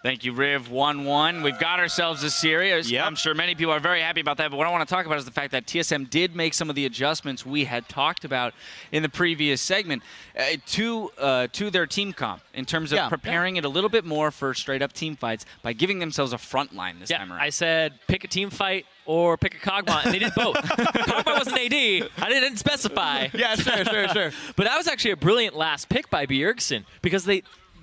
Thank you, Riv. 1-1. We've got ourselves a series. Yep. I'm sure many people are very happy about that, but what I want to talk about is the fact that TSM did make some of the adjustments we had talked about in the previous segment to their team comp in terms of preparing it a little bit more for straight-up team fights by giving themselves a front line this time around. I said pick a team fight or pick a Kog'Maw, and they did both. Kog'Maw was an AD. I didn't specify. Yeah, sure. But that was actually a brilliant last pick by Bjergsen because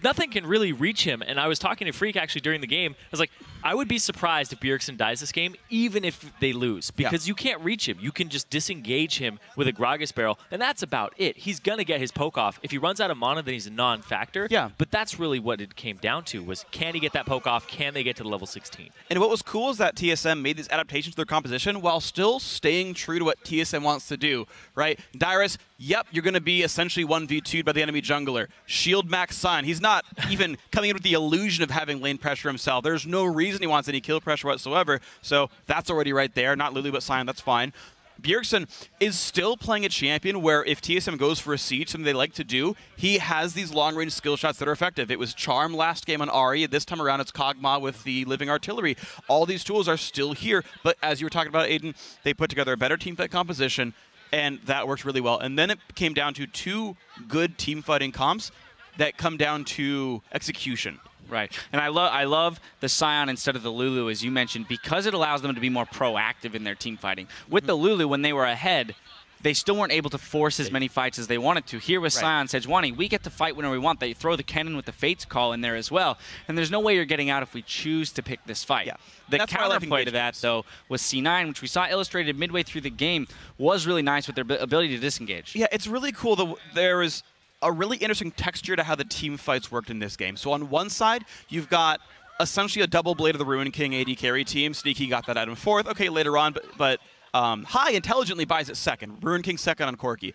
nothing can really reach him. And I was talking to Freak actually during the game. I was like, I would be surprised if Bjergsen dies this game, even if they lose, because you can't reach him. You can just disengage him with a Gragas barrel, and that's about it. He's going to get his poke off. If he runs out of mana, then he's a non-factor. Yeah. But that's really what it came down to, was can he get that poke off? Can they get to the level 16? And what was cool is that TSM made these adaptations to their composition while still staying true to what TSM wants to do, right? Dyrus, yep, you're going to be essentially 1v2'd by the enemy jungler. Shield max Sion. He's not even coming in with the illusion of having lane pressure himself. There's no reason he wants any kill pressure whatsoever, so that's already right there. Not Lulu, but Sion, that's fine. Bjergsen is still playing a champion where if TSM goes for a siege, something they like to do, he has these long-range skill shots that are effective. It was Charm last game on Ahri. This time around, it's Kog'Maw with the Living Artillery. All these tools are still here, but as you were talking about, Aiden, they put together a better teamfight composition, and that works really well. And then it came down to two good team-fighting comps that come down to execution. Right. And I love the Sion instead of the Lulu, as you mentioned, because it allows them to be more proactive in their team fighting. With the Lulu, when they were ahead, they still weren't able to force as many fights as they wanted to. Here with Sion Sejuani, we get to fight whenever we want. They throw the cannon with the Fates call in there as well. And there's no way you're getting out if we choose to pick this fight. Yeah. The counterplay to that, though, was C9, which we saw illustrated midway through the game, was really nice with their ability to disengage. Yeah, it's really cool. There is a really interesting texture to how the team fights worked in this game. So on one side, you've got essentially a double blade of the Ruin King AD carry team. Sneaky got that item fourth. Okay, later on, but High intelligently buys it second. Ruin King second on Corki.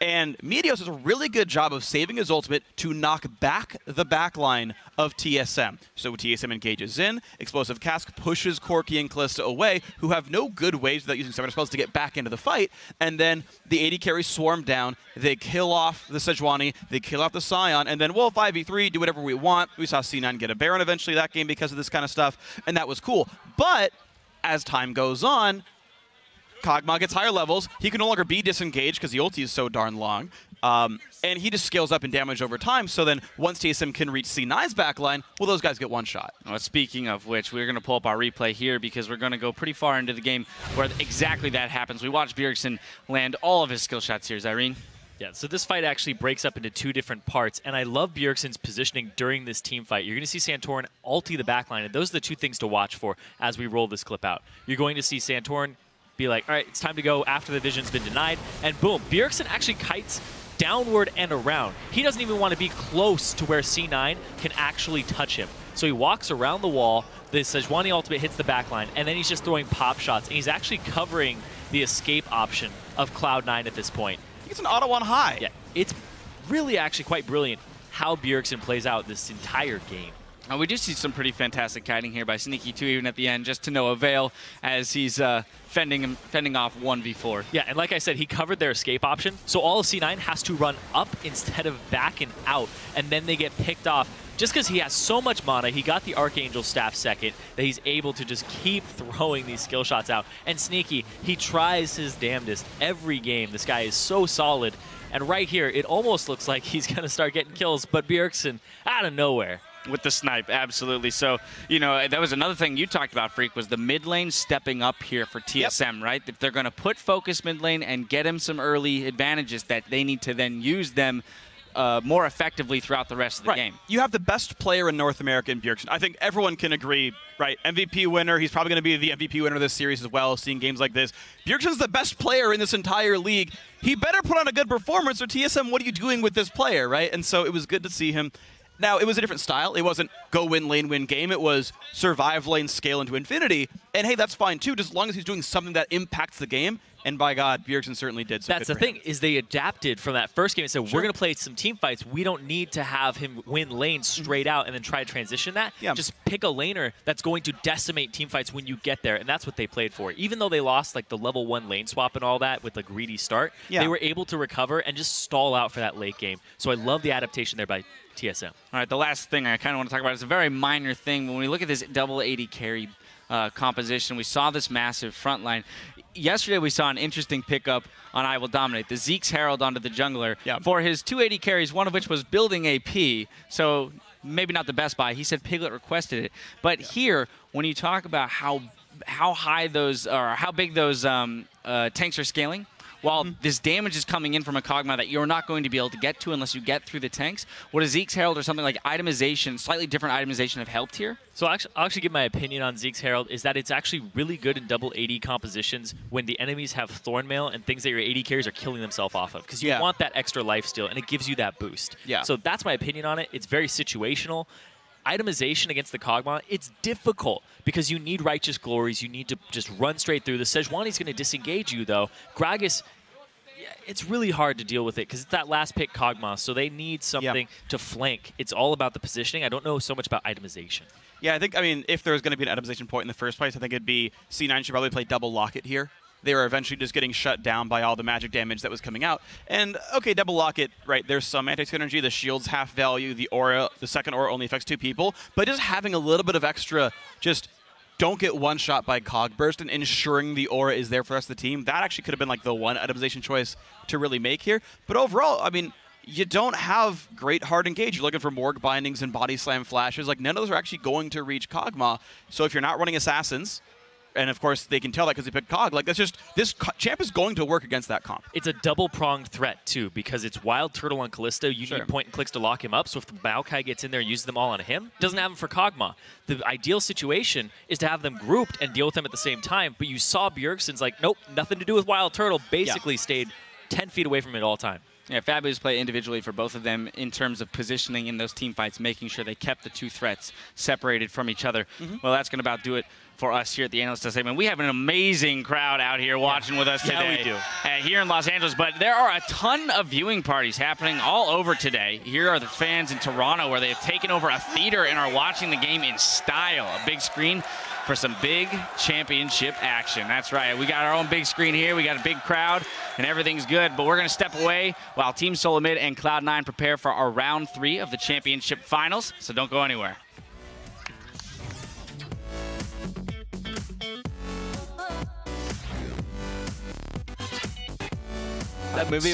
And Meteos does a really good job of saving his ultimate to knock back the backline of TSM. So TSM engages in, Explosive Cask pushes Corki and Kalista away, who have no good ways without using Summoner spells to get back into the fight. And then the AD carries swarm down, they kill off the Sejuani, they kill off the Sion, and then we'll 5v3, do whatever we want. We saw C9 get a Baron eventually that game because of this kind of stuff, and that was cool. But as time goes on, Kog'Maw gets higher levels. He can no longer be disengaged because the ulti is so darn long. And he just scales up in damage over time. So then once TSM can reach C9's backline, well, those guys get one shot. Well, speaking of which, we're going to pull up our replay here because we're going to go pretty far into the game where exactly that happens. We watched Bjergsen land all of his skill shots here. Irene? Yeah, so this fight actually breaks up into two different parts, and I love Bjergsen's positioning during this team fight. You're going to see Santorin ulti the backline, and those are the two things to watch for as we roll this clip out. You're going to see Santorin be like, all right, it's time to go after the vision's been denied, and boom, Bjergsen actually kites downward and around. He doesn't even want to be close to where C9 can actually touch him. So he walks around the wall, the Sejuani ultimate hits the backline, and then he's just throwing pop shots, and he's actually covering the escape option of Cloud9 at this point. It's an auto on High. Yeah, it's really actually quite brilliant how Bjergsen plays out this entire game. We do see some pretty fantastic kiting here by Sneaky, too, even at the end, just to no avail as he's fending off 1v4. Yeah, and like I said, he covered their escape option, so all of C9 has to run up instead of back and out, and then they get picked off. Just because he has so much mana, he got the Archangel Staff second, that he's able to just keep throwing these skill shots out. And Sneaky, he tries his damnedest every game. This guy is so solid. And right here, it almost looks like he's going to start getting kills, but Bjergsen, out of nowhere. With the snipe, absolutely. So, you know, that was another thing you talked about, Freak, was the mid lane stepping up here for TSM, right? If they're going to put focus mid lane and get him some early advantages, that they need to then use them more effectively throughout the rest of the game. You have the best player in North America in Bjergsen. I think everyone can agree, right? MVP winner. He's probably going to be the MVP winner of this series as well, seeing games like this. Bjergsen's the best player in this entire league. He better put on a good performance, or TSM, what are you doing with this player, right? And so it was good to see him. Now, it was a different style. It wasn't go win, lane, win game. It was survive lane, scale into infinity. And hey, that's fine too, just as long as he's doing something that impacts the game. And by God, Bjergsen certainly did. So that's the thing, is they adapted from that first game and said, we're going to play some team fights. We don't need to have him win lanes straight out and then try to transition that. Yeah. Just pick a laner that's going to decimate team fights when you get there, and that's what they played for. Even though they lost like the level 1 lane swap and all that with the greedy start, they were able to recover and just stall out for that late game. So I love the adaptation there by TSM. All right, the last thing I kind of want to talk about is a very minor thing. When we look at this double AD carry composition, we saw this massive front line. Yesterday, we saw an interesting pickup on I Will Dominate, the Zeke's Herald onto the jungler for his 280 carries, one of which was building AP. So maybe not the best buy. He said Piglet requested it. But here, when you talk about how high those, or how big those tanks are scaling, while this damage is coming in from a Kog'Maw that you're not going to be able to get to unless you get through the tanks, would a Zeke's Herald or something like itemization, slightly different itemization, have helped here? So I'll actually give my opinion on Zeke's Herald is that it's actually really good in double AD compositions when the enemies have Thornmail and things that your AD carries are killing themselves off of, because you want that extra life steal, and it gives you that boost. So that's my opinion on it. It's very situational. Itemization against the Kog'Maw, it's difficult because you need Righteous Glories. You need to just run straight through. The Sejuani's going to disengage you, though. Gragas, it's really hard to deal with it because it's that last pick Kog'Maw, so they need something to flank. It's all about the positioning. I don't know so much about itemization. Yeah, I mean, if there was going to be an itemization point in the first place, I think it'd be C9 should probably play double Locket here. They were eventually just getting shut down by all the magic damage that was coming out. And, okay, double Locket, right, there's some anti-synergy. The shield's half value. The aura, the second aura only affects 2 people. But just having a little bit of extra, just don't get one shot by Cog Burst and ensuring the aura is there for the rest of the team, that actually could have been like the one itemization choice to really make here. But overall, I mean, you don't have great hard engage. You're looking for Morg bindings and body slam flashes. Like, none of those are actually going to reach Kog'Maw. So if you're not running assassins, and of course they can tell that because they picked Cog, like, that's just, this champ is going to work against that comp. It's a double-pronged threat, too, because it's Wild Turtle on Callisto. You need point and clicks to lock him up, so if the Maokai gets in there and uses them all on him, doesn't have them for Kog'Maw. The ideal situation is to have them grouped and deal with them at the same time, but you saw Bjergsen's like, nope, nothing to do with Wild Turtle, basically stayed 10 feet away from it at all time. Yeah, Fabulous play individually for both of them in terms of positioning in those team fights, making sure they kept the 2 threats separated from each other. Well, that's going to about do it for us here at the Analyst segment. We have an amazing crowd out here watching with us today. We do. Here in Los Angeles, but there are a ton of viewing parties happening all over today. Here are the fans in Toronto where they have taken over a theater and are watching the game in style. A big screen for some big championship action. That's right. We got our own big screen here. We got a big crowd, and everything's good. But we're going to step away while Team Solo Mid and Cloud9 prepare for our round 3 of the championship finals. So don't go anywhere. That movie